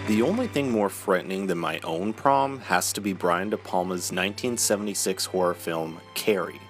The only thing more frightening than my own prom has to be Brian de Palma's 1976 horror film, Carrie.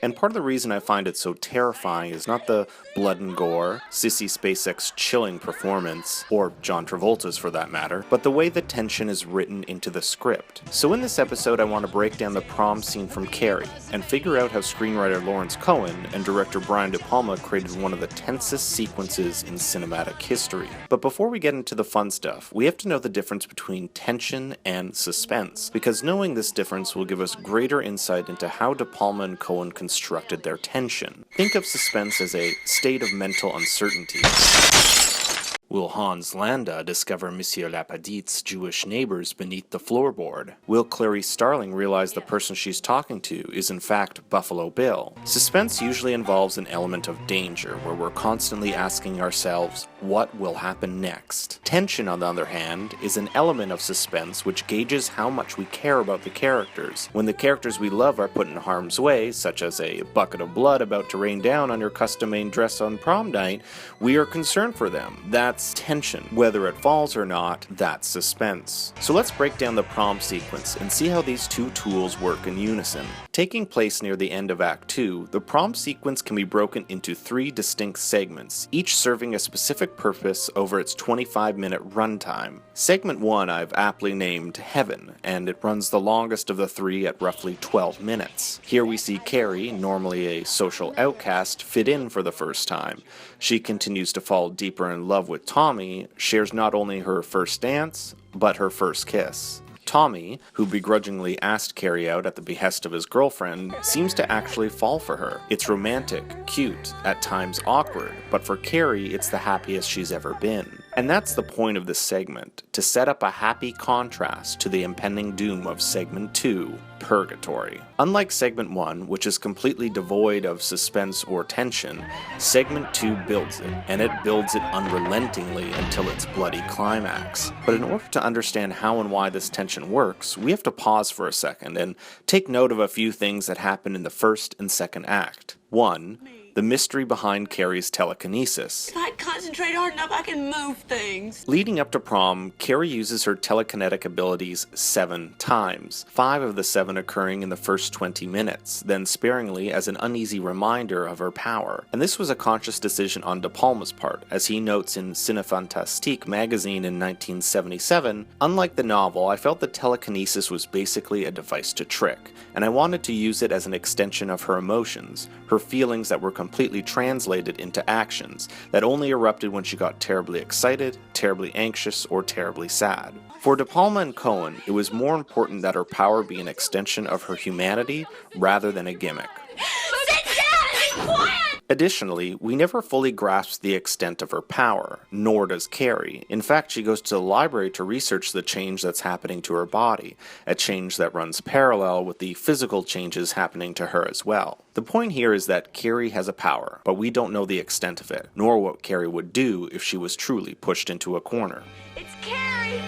And part of the reason I find it so terrifying is not the blood and gore, Sissy Spacek's chilling performance, or John Travolta's for that matter, but the way the tension is written into the script. So in this episode I want to break down the prom scene from Carrie, and figure out how screenwriter Lawrence Cohen and director Brian de Palma created one of the tensest sequences in cinematic history. But before we get into the fun stuff, we have to know the difference between tension and suspense, because knowing this difference will give us greater insight into how de Palma and Cohen constructed their tension. Think of suspense as a state of mental uncertainty. Will Hans Landa discover Monsieur Lapadite's Jewish neighbors beneath the floorboard? Will Clarice Starling realize the person she's talking to is in fact Buffalo Bill? Suspense usually involves an element of danger, where we're constantly asking ourselves, what will happen next? Tension, on the other hand, is an element of suspense which gauges how much we care about the characters. When the characters we love are put in harm's way, such as a bucket of blood about to rain down on your custom-made dress on prom night, we are concerned for them. That's tension. Whether it falls or not, that's suspense. So let's break down the prom sequence and see how these two tools work in unison. Taking place near the end of Act 2, the prom sequence can be broken into 3 distinct segments, each serving a specific purpose over its 25-minute runtime. Segment 1 I've aptly named Heaven, and it runs the longest of the 3 at roughly 12 minutes. Here we see Carrie, normally a social outcast, fit in for the first time. She continues to fall deeper in love with Tommy, shares not only her first dance, but her first kiss. Tommy, who begrudgingly asked Carrie out at the behest of his girlfriend, seems to actually fall for her. It's romantic, cute, at times awkward, but for Carrie, it's the happiest she's ever been. And that's the point of this segment, to set up a happy contrast to the impending doom of Segment 2, Purgatory. Unlike Segment 1, which is completely devoid of suspense or tension, Segment 2 builds it, and it builds it unrelentingly until its bloody climax. But in order to understand how and why this tension works, we have to pause for a second and take note of a few things that happen in the first and second act. 1. The mystery behind Carrie's telekinesis. If I concentrate hard enough, I can move things. Leading up to prom, Carrie uses her telekinetic abilities 7 times, 5 of the 7 occurring in the first 20 minutes, then sparingly as an uneasy reminder of her power. And this was a conscious decision on De Palma's part, as he notes in Cinefantastique magazine in 1977, unlike the novel, I felt that telekinesis was basically a device to trick, and I wanted to use it as an extension of her emotions, her feelings that were completely translated into actions that only erupted when she got terribly excited, terribly anxious, or terribly sad. For De Palma and Cohen, it was more important that her power be an extension of her humanity rather than a gimmick. Sit down and be quiet! Additionally, we never fully grasp the extent of her power, nor does Carrie. In fact, she goes to the library to research the change that's happening to her body, a change that runs parallel with the physical changes happening to her as well. The point here is that Carrie has a power, but we don't know the extent of it, nor what Carrie would do if she was truly pushed into a corner. It's Carrie!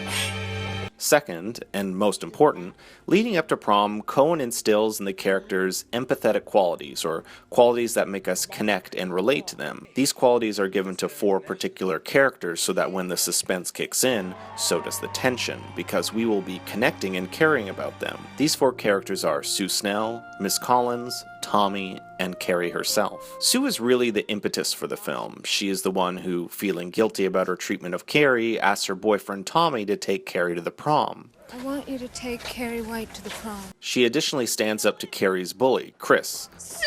Second, and most important, leading up to prom, Cohen instills in the characters empathetic qualities, or qualities that make us connect and relate to them. These qualities are given to 4 particular characters so that when the suspense kicks in, so does the tension, because we will be connecting and caring about them. These 4 characters are Sue Snell, Miss Collins, Tommy, and Carrie herself. Sue is really the impetus for the film. She is the one who, feeling guilty about her treatment of Carrie, asks her boyfriend Tommy to take Carrie to the prom. I want you to take Carrie White to the prom. She additionally stands up to Carrie's bully, Chris. Sue!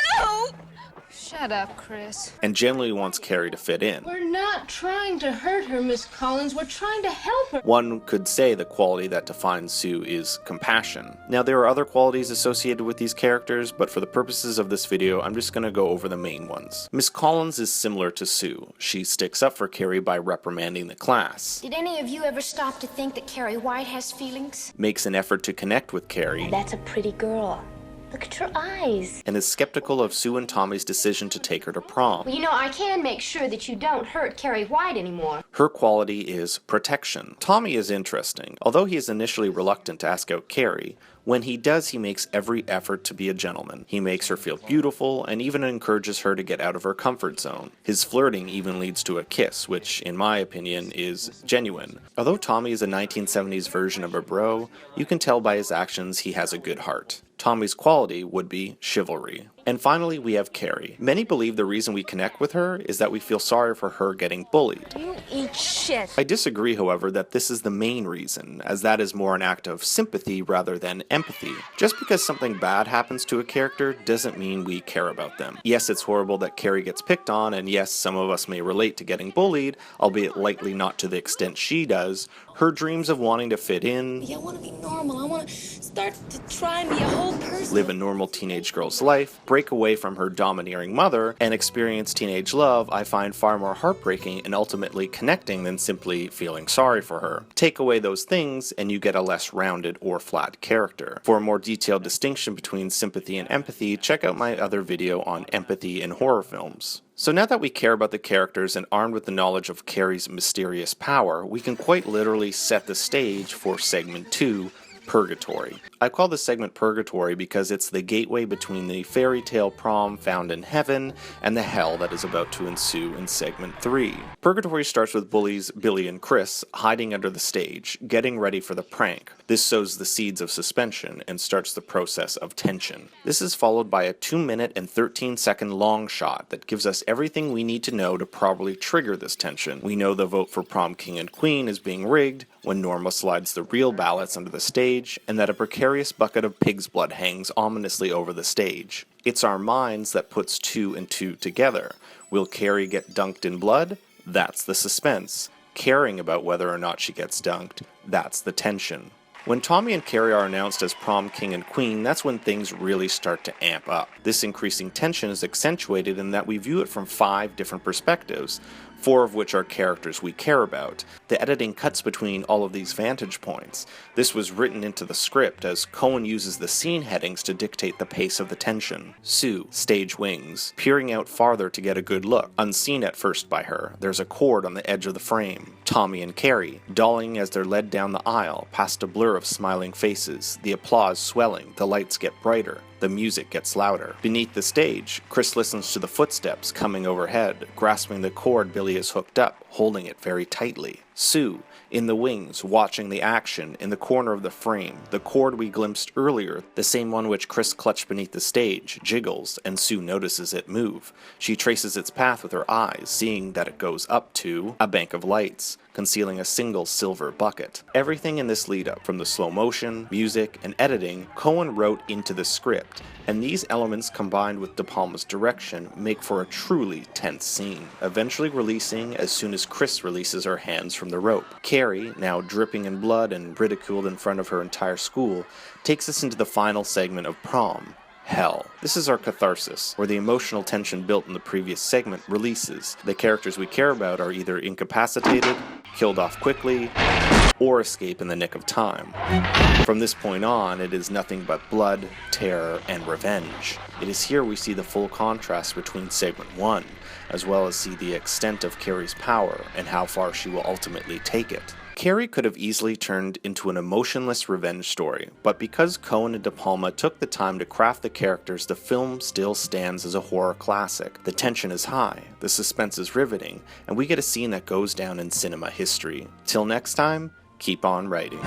Shut up, Chris. And generally wants Carrie to fit in. We're not trying to hurt her, Miss Collins. We're trying to help her. One could say the quality that defines Sue is compassion. Now, there are other qualities associated with these characters, but for the purposes of this video, I'm just going to go over the main ones. Miss Collins is similar to Sue. She sticks up for Carrie by reprimanding the class. Did any of you ever stop to think that Carrie White has feelings? Makes an effort to connect with Carrie. That's a pretty girl. Look at her eyes. And is skeptical of Sue and Tommy's decision to take her to prom. Well, you know, I can make sure that you don't hurt Carrie White anymore. Her quality is protection. Tommy is interesting. Although he is initially reluctant to ask out Carrie, When he does, he makes every effort to be a gentleman. He makes her feel beautiful and even encourages her to get out of her comfort zone. His flirting even leads to a kiss, which, in my opinion, is genuine. Although Tommy is a 1970s version of a bro, you can tell by his actions he has a good heart. Tommy's quality would be chivalry. And finally, we have Carrie. Many believe the reason we connect with her is that we feel sorry for her getting bullied. You eat shit. I disagree, however, that this is the main reason, as that is more an act of sympathy rather than empathy. Just because something bad happens to a character doesn't mean we care about them. Yes, it's horrible that Carrie gets picked on, and yes, some of us may relate to getting bullied, albeit likely not to the extent she does. Her dreams of wanting to fit in, I want to be normal. I want to start to try and be a whole person. live a normal teenage girl's life, break away from her domineering mother, and experience teenage love, I find far more heartbreaking and ultimately connecting than simply feeling sorry for her. Take away those things, and you get a less rounded or flat character. For a more detailed distinction between sympathy and empathy, check out my other video on empathy in horror films. So now that we care about the characters and armed with the knowledge of Carrie's mysterious power, we can quite literally set the stage for segment 2, Purgatory. I call this segment Purgatory because it's the gateway between the fairy tale prom found in heaven and the hell that is about to ensue in segment 3. Purgatory starts with bullies Billy and Chris hiding under the stage, getting ready for the prank. This sows the seeds of suspension and starts the process of tension. This is followed by a 2-minute and 13-second long shot that gives us everything we need to know to probably trigger this tension. We know the vote for prom king and queen is being rigged, when Norma slides the real ballots under the stage, and that a precarious bucket of pig's blood hangs ominously over the stage. It's our minds that puts 2 and 2 together. Will Carrie get dunked in blood? That's the suspense. Caring about whether or not she gets dunked, that's the tension. When Tommy and Carrie are announced as prom king and queen, that's when things really start to amp up. This increasing tension is accentuated in that we view it from 5 different perspectives, 4 of which are characters we care about. The editing cuts between all of these vantage points. This was written into the script as Cohen uses the scene headings to dictate the pace of the tension. Sue, stage wings, peering out farther to get a good look, unseen at first by her. There's a cord on the edge of the frame. Tommy and Carrie, dolling as they're led down the aisle, past a blur of smiling faces, the applause swelling, the lights get brighter. The music gets louder. Beneath the stage, Chris listens to the footsteps coming overhead, grasping the cord Billy has hooked up, holding it very tightly. Sue, in the wings, watching the action, in the corner of the frame, the cord we glimpsed earlier, the same one which Chris clutched beneath the stage, jiggles, and Sue notices it move. She traces its path with her eyes, seeing that it goes up to a bank of lights, concealing a single silver bucket. Everything in this lead-up, from the slow motion, music, and editing, Cohen wrote into the script, and these elements combined with De Palma's direction make for a truly tense scene, eventually releasing as soon as Chris releases her hands from the rope. Carrie, now dripping in blood and ridiculed in front of her entire school, takes us into the final segment of Prom, Hell. This is our catharsis, where the emotional tension built in the previous segment releases. The characters we care about are either incapacitated, killed off quickly, or escape in the nick of time. From this point on, it is nothing but blood, terror, and revenge. It is here we see the full contrast between segment 1, as well as see the extent of Carrie's power and how far she will ultimately take it. Carrie could have easily turned into an emotionless revenge story, but because Cohen and De Palma took the time to craft the characters, the film still stands as a horror classic. The tension is high, the suspense is riveting, and we get a scene that goes down in cinema history. Till next time, keep on writing.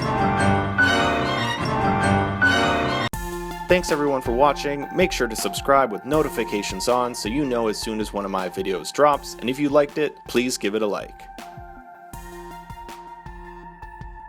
Thanks everyone for watching. Make sure to subscribe with notifications on so you know as soon as one of my videos drops, and if you liked it, please give it a like.